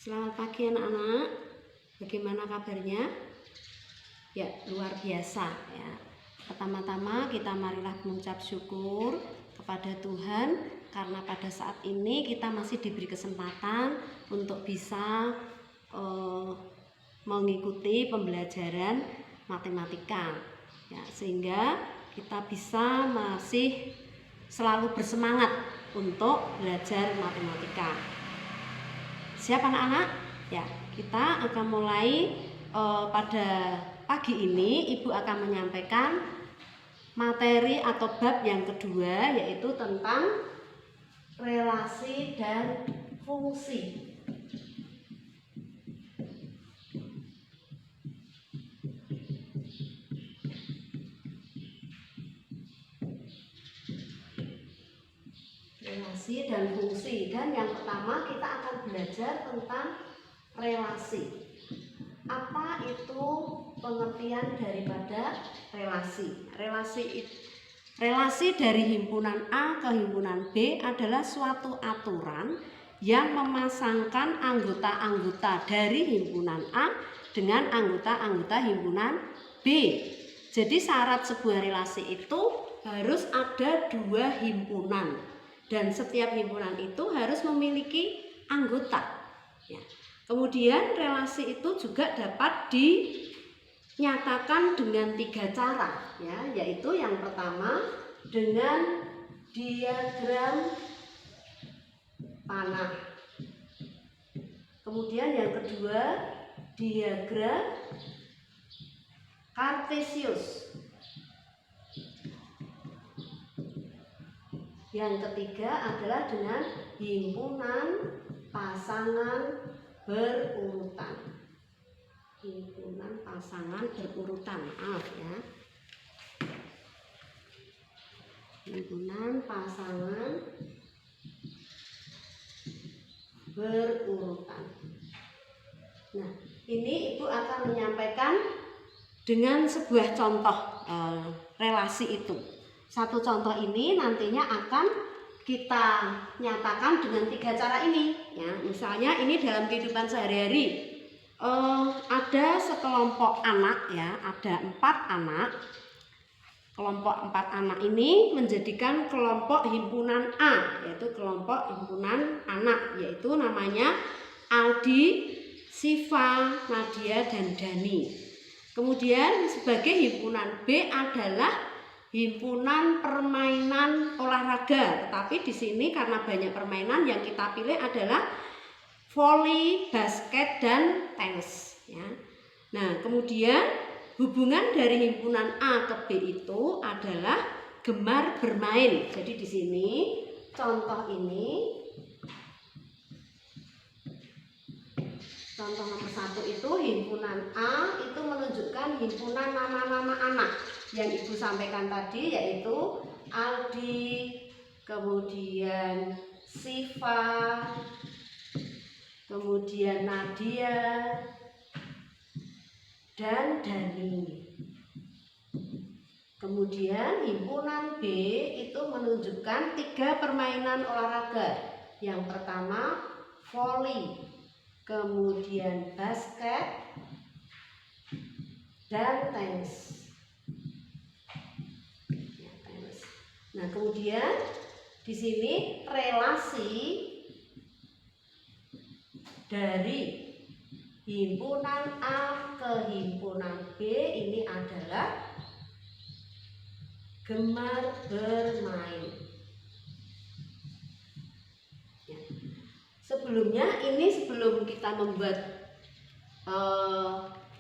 Selamat pagi anak-anak, bagaimana kabarnya? Ya, luar biasa ya. Pertama-tama kita marilah mengucap syukur kepada Tuhan karena pada saat ini kita masih diberi kesempatan untuk bisa mengikuti pembelajaran matematika ya, sehingga kita bisa masih selalu bersemangat untuk belajar matematika. Siap anak-anak? Ya, kita akan mulai pada pagi ini Ibu akan menyampaikan materi atau bab yang kedua, yaitu tentang relasi dan fungsi. Relasi dan fungsi, dan yang pertama kita akan belajar tentang relasi. Apa itu pengertian daripada relasi? Relasi dari himpunan A ke himpunan B adalah suatu aturan yang memasangkan anggota-anggota dari himpunan A dengan anggota-anggota himpunan B. Jadi syarat sebuah relasi itu harus ada dua himpunan. Dan setiap himpunan itu harus memiliki anggota. Ya. Kemudian relasi itu juga dapat dinyatakan dengan tiga cara, ya, yaitu yang pertama dengan diagram panah. Kemudian yang kedua diagram Kartesius. Yang ketiga adalah dengan himpunan pasangan berurutan. Himpunan pasangan berurutan, maaf ya. Himpunan pasangan berurutan. Nah, ini Ibu akan menyampaikan dengan sebuah contoh relasi itu. Satu contoh ini nantinya akan kita nyatakan dengan tiga cara ini. Ya, misalnya ini dalam kehidupan sehari-hari ada sekelompok anak, ya, ada 4 anak. Kelompok 4 anak ini menjadikan kelompok himpunan A, yaitu kelompok himpunan anak, yaitu namanya Aldi, Siva, Nadia, dan Dani. Kemudian sebagai himpunan B adalah himpunan permainan olahraga, tetapi di sini karena banyak permainan yang kita pilih adalah voli, basket, dan tenis. Ya. Nah, kemudian hubungan dari himpunan A ke B itu adalah gemar bermain. Jadi di sini contoh ini, contoh nomor 1 itu himpunan A itu menunjukkan himpunan nama-nama anak yang Ibu sampaikan tadi, yaitu Aldi, kemudian Siva, kemudian Nadia, dan Dani. Kemudian himpunan B itu menunjukkan 3 permainan olahraga. Yang pertama voli, kemudian basket, dan tenis. Nah, kemudian di sini relasi dari himpunan A ke himpunan B ini adalah gemar bermain. Ya. Sebelum kita membuat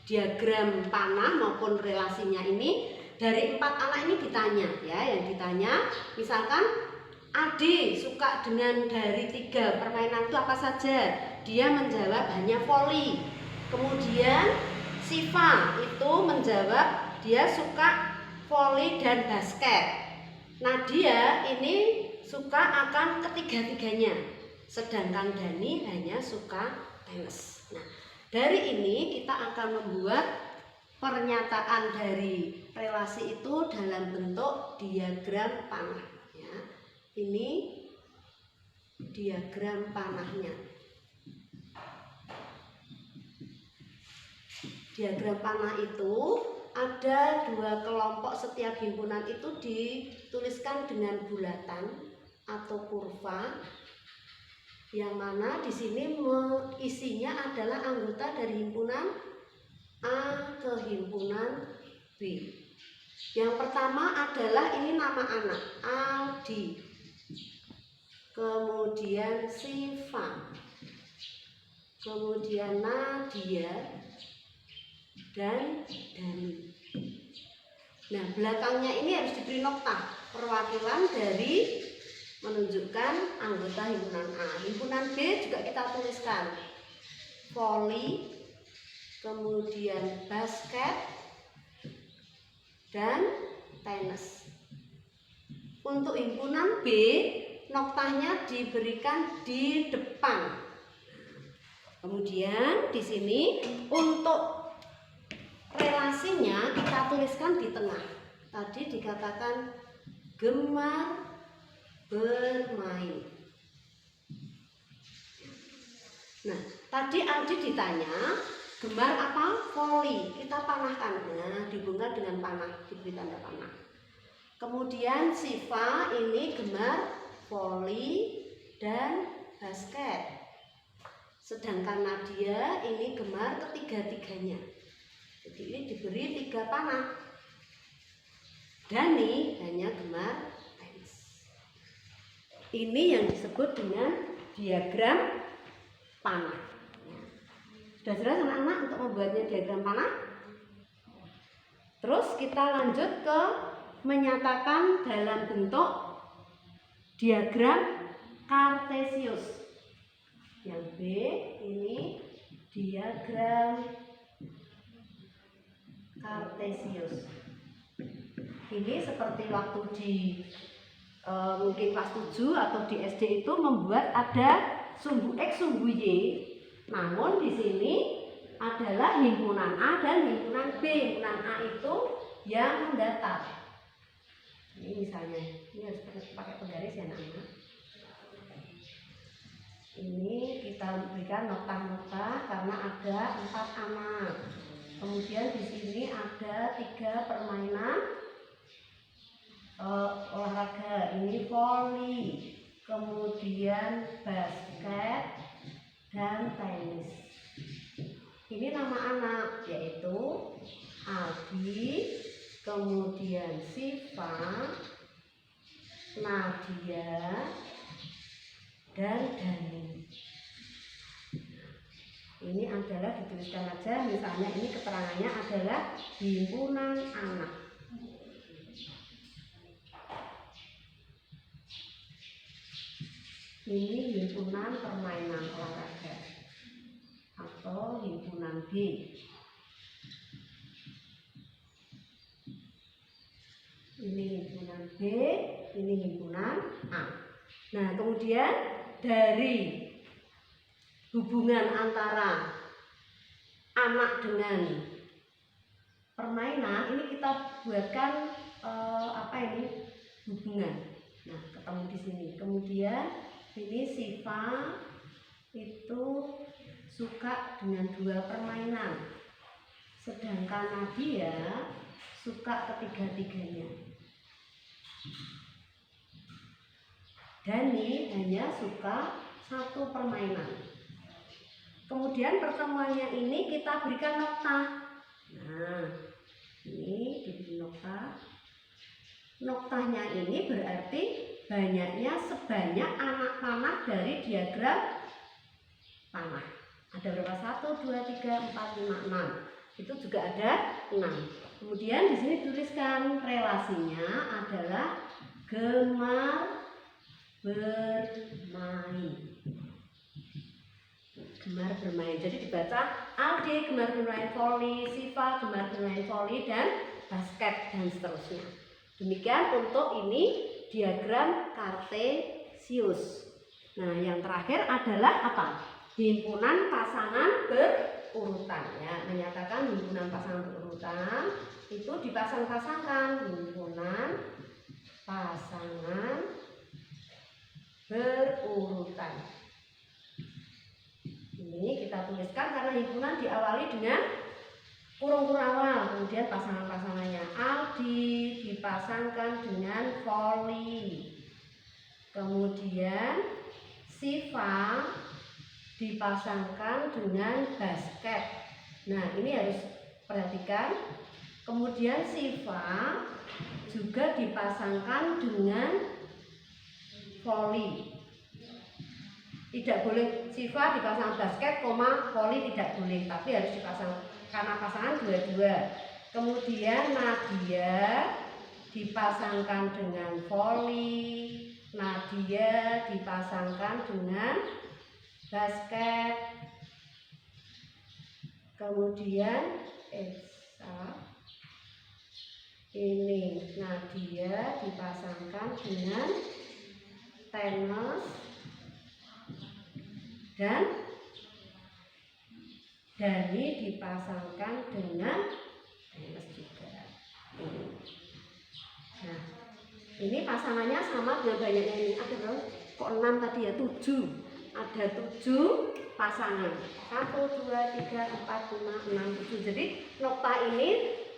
diagram panah maupun relasinya ini, dari 4 anak ini ditanya, ya, yang ditanya misalkan Ade suka dengan dari 3 permainan itu apa saja? Dia menjawab hanya voli. Kemudian Siva itu menjawab dia suka voli dan basket. Nadia ini suka akan ketiga-tiganya, sedangkan Dani hanya suka tenis. Nah, dari ini kita akan membuat pernyataan dari relasi itu dalam bentuk diagram panah. Ya. Ini diagram panahnya. diagram panah itu ada dua kelompok, setiap himpunan itu dituliskan dengan bulatan atau kurva, yang mana di sini isinya adalah anggota dari himpunan A ke himpunan B. Yang pertama adalah ini nama anak, Aldi, kemudian Siva, kemudian Nadia, dan Dani. Nah, belakangnya ini harus diberi noktah perwakilan dari menunjukkan anggota himpunan A. Himpunan B juga kita tuliskan voli, kemudian basket, dan tenis. Untuk himpunan B, noktahnya diberikan di depan. Kemudian di sini untuk relasinya kita tuliskan di tengah. Tadi dikatakan gemar bermain. Nah, tadi Aldi ditanya gemar apa? Voli. Kita panahkan. Nah, dihubungkan dengan panah, diberi tanda panah. Kemudian Siva ini gemar voli dan basket. Sedangkan Nadia ini gemar ketiga-tiganya. Jadi ini diberi 3 panah. Dani hanya gemar tenis. Ini yang disebut dengan diagram panah. Sudah jelas anak-anak untuk membuatnya diagram panah? Terus kita lanjut ke menyatakan dalam bentuk diagram kartesius. Yang B ini diagram kartesius. Ini seperti waktu di mungkin kelas 7 atau di SD itu membuat ada sumbu X, sumbu Y. Namun di sini adalah himpunan A dan himpunan B. Himpunan A itu yang mendatar. Ini misalnya, ini harus pakai penggaris ya anak-anak. Ini kita berikan nota-nota karena ada 4 anak. Kemudian di sini ada 3 permainan olahraga. Ini voli, kemudian basket, dan tenis. Ini nama anak yaitu Aldi, kemudian Siva, Nadia, dan Dani. Ini adalah dituliskan aja, misalnya ini keterangannya adalah himpunan anak. Ini himpunan permainan olahraga atau himpunan B. Ini himpunan B, ini himpunan A. Nah, kemudian dari hubungan antara anak dengan permainan ini kita buatkan hubungan. Nah, ketemu di sini. Kemudian ini Siva itu suka dengan 2 permainan, sedangkan Nadia suka ketiga-tiganya. Dani hanya suka 1 permainan. Kemudian pertemuannya ini kita berikan nokta. Nah, ini diberi nokta. Noktanya ini berarti banyaknya sebanyak anak panah dari diagram panah. Ada berapa? 1, 2, 3, 4, 5, 6. Itu juga ada 6. Kemudian di sini tuliskan relasinya adalah gemar bermain. Gemar bermain. Jadi dibaca Aldi gemar bermain voli, Siva gemar bermain voli dan basket, dan seterusnya. Demikian untuk ini diagram kartesius. Nah, yang terakhir adalah apa? Himpunan pasangan berurutan. Ya, menyatakan himpunan pasangan berurutan itu dipasang-pasangkan. Himpunan pasangan berurutan. Ini kita tuliskan karena himpunan diawali dengan kurung awal, kemudian pasangan-pasangannya. Aldi dipasangkan dengan voli. Kemudian Siva dipasangkan dengan basket. Nah, ini harus perhatikan. Kemudian Siva juga dipasangkan dengan voli. Tidak boleh Siva dipasang basket, voli tidak boleh, tapi harus dipasang karena pasangan dua-dua. Kemudian Nadia dipasangkan dengan voli, Nadia dipasangkan dengan basket. Kemudian Esa, ini Nadia dipasangkan dengan tenis dan Dani dipasangkan dengan tenis juga. Nah, ini pasangannya sama dengan banyaknya ini. Ada berapa? Kok 6 tadi ya? 7. Ada 7 pasangan. 1, 2, 3, 4, 5, 6, 7. Jadi nokta ini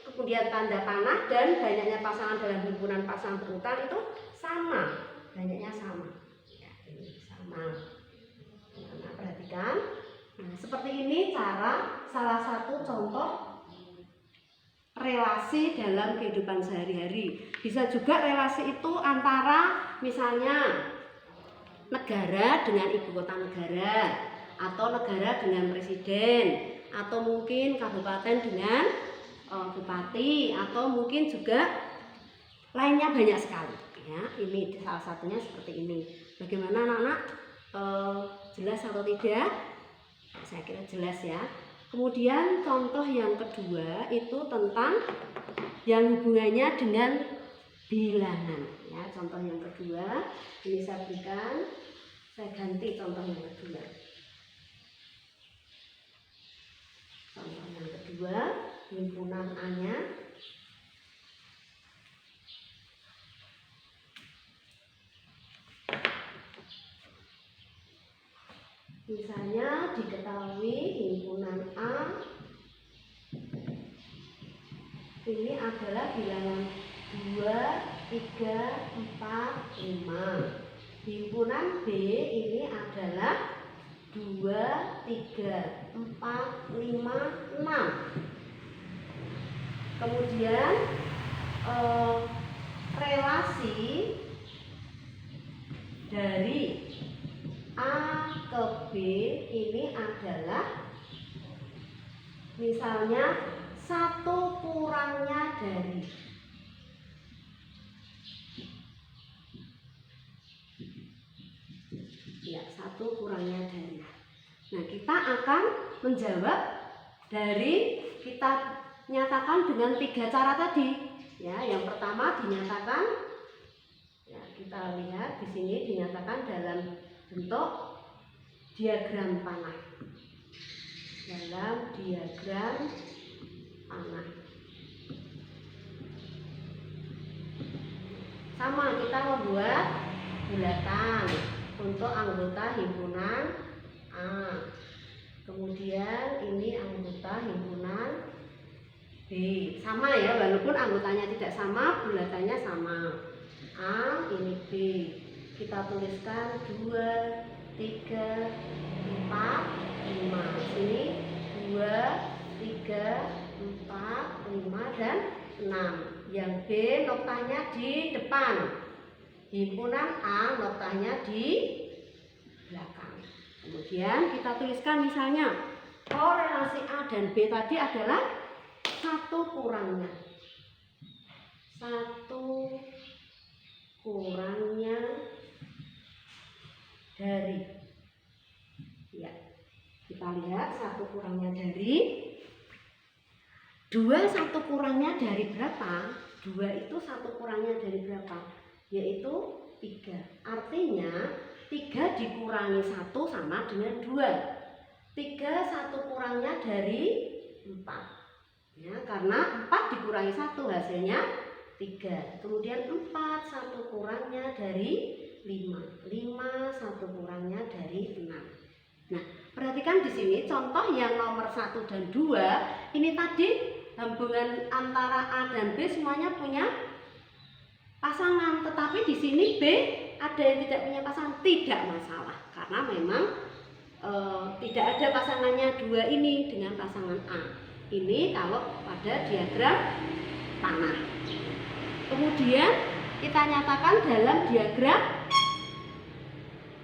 kemudian tanda panah dan banyaknya pasangan dalam himpunan pasangan berurutan itu sama. Banyaknya sama. Ya, ini sama. Nah, perhatikan. Nah, seperti ini cara salah satu contoh relasi dalam kehidupan sehari-hari. Bisa juga relasi itu antara misalnya negara dengan ibu kota negara, atau negara dengan presiden, atau mungkin kabupaten dengan bupati, atau mungkin juga lainnya banyak sekali. Ya, ini salah satunya seperti ini. Bagaimana anak-anak? Jelas atau tidak? Saya kira jelas ya. Kemudian contoh yang kedua itu tentang yang hubungannya dengan bilangan. Ya, contoh yang kedua ini saya berikan, saya ganti contoh yang kedua. Contoh yang kedua, himpunan A-nya. Misalnya diketahui himpunan A ini adalah bilangan 2, 3, 4, 5. Himpunan B ini adalah 2, 3, 4, 5, 6. Kemudian relasi dari A ke B ini adalah misalnya 1 kurangnya dari. Ya, 1 kurangnya dari. Nah, kita akan menjawab dari kita nyatakan dengan 3 cara tadi. Ya, yang pertama dinyatakan, ya, kita lihat di sini dinyatakan dalam bentuk diagram panah. Dalam diagram panah. Sama, kita membuat bulatan untuk anggota himpunan A. Kemudian ini anggota himpunan B. Sama ya, walaupun anggotanya tidak sama, bulatannya sama. A, ini B. Kita tuliskan 2, 3, 4, 5. Sini 2, 3, 4, 5 dan 6. Yang B noktanya di depan. Himpunan A noktanya di belakang. Kemudian kita tuliskan misalnya korelasi A dan B tadi adalah 1 kurangnya. 1 kurangnya dari. Ya, kita lihat 1 kurangnya dari. 2 1 kurangnya dari berapa? 2 itu 1 kurangnya dari berapa? Yaitu 3. Artinya 3 dikurangi 1 sama dengan 2. 3 1 kurangnya dari 4. Ya, karena 4 dikurangi 1 hasilnya 3. Kemudian 4 1 kurangnya dari 5. 5 1 kurangnya dari 6. Nah, perhatikan di di sini contoh yang nomor 1 dan 2 ini tadi hubungan antara A dan B semuanya punya pasangan, tetapi di sini B ada yang tidak punya pasangan, tidak masalah karena memang tidak ada pasangannya 2 ini dengan pasangan A. Ini kalau pada diagram tanah. Kemudian kita nyatakan dalam diagram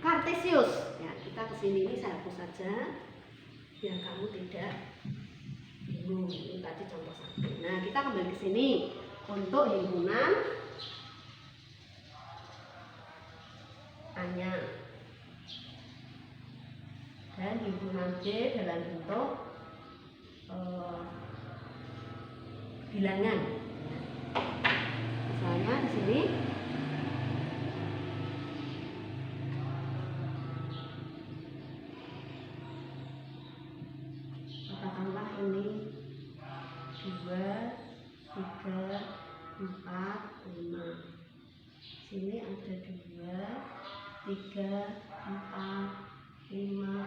kartesius. Ya, kita kesini ini saya hapus saja biar kamu tidak bingung. Ini tadi contoh 1. Nah, kita kembali ke sini untuk himpunan A-nya dan himpunan B dalam bentuk bilangan. Misalnya di sini katakanlah ini 2, 3, 4, 5. Sini ada 2, 3, 4, 5,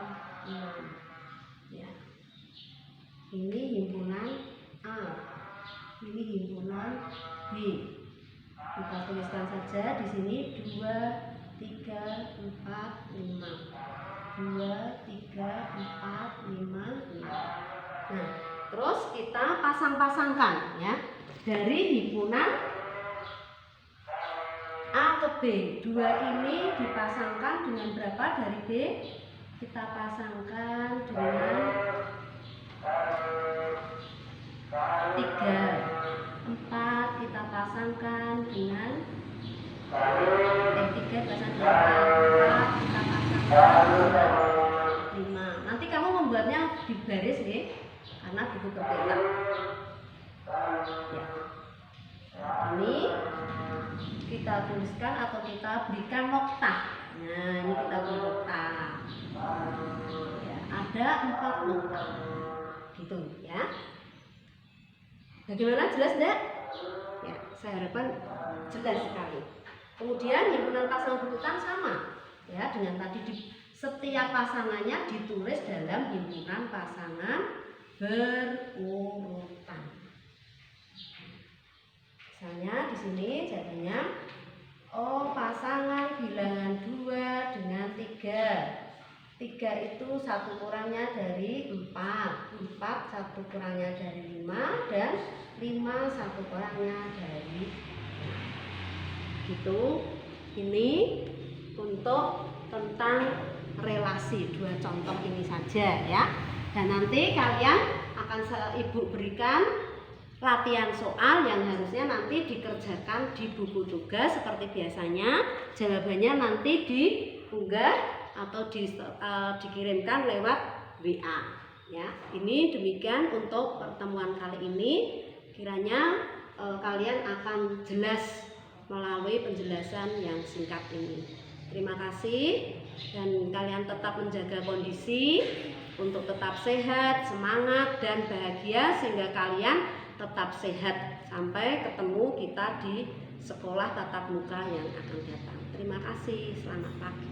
6. Ya. Ini himpunan A. Ini himpunan B. Kita tuliskan saja di sini 2, 3, 4, 5. 2, 3, 4, 5, 6. Nah, terus kita pasang-pasangkan ya. Dari himpunan A ke B. 2 ini dipasangkan dengan berapa dari B? Kita pasangkan dengan 3. 4 kita pasangkan dengan 3 dipasang dengan 4 kita pasangkan dengan 5. Nanti kamu membuatnya di baris nih karena buku berpetak. Ya. Ini kita tuliskan atau kita berikan nokta. Nah, ini kita beri nokta. Ya, ada 4 nokta. Gitu ya. Bagaimana, jelas enggak? Ya, saya harapkan jelas sekali. Kemudian himpunan pasangan berurutan sama ya dengan tadi setiap pasangannya ditulis dalam himpunan pasangan berurutan. Misalnya di sini jadinya pasangan bilangan 2 dengan 3. 3 itu 1 kurangnya dari 4, 4 1 kurangnya dari 5, dan 5 1 kurangnya dari 6. Gitu. Ini untuk tentang relasi 2 contoh ini saja ya. Dan nanti kalian akan ibu berikan latihan soal yang harusnya nanti dikerjakan di buku tugas seperti biasanya. Jawabannya nanti diunggah atau dikirimkan lewat WA ya. Ini demikian untuk pertemuan kali ini. Kiranya kalian akan jelas melalui penjelasan yang singkat ini. Terima kasih dan kalian tetap menjaga kondisi untuk tetap sehat, semangat dan bahagia sehingga kalian tetap sehat sampai ketemu kita di sekolah tatap muka yang akan datang. Terima kasih, selamat pagi.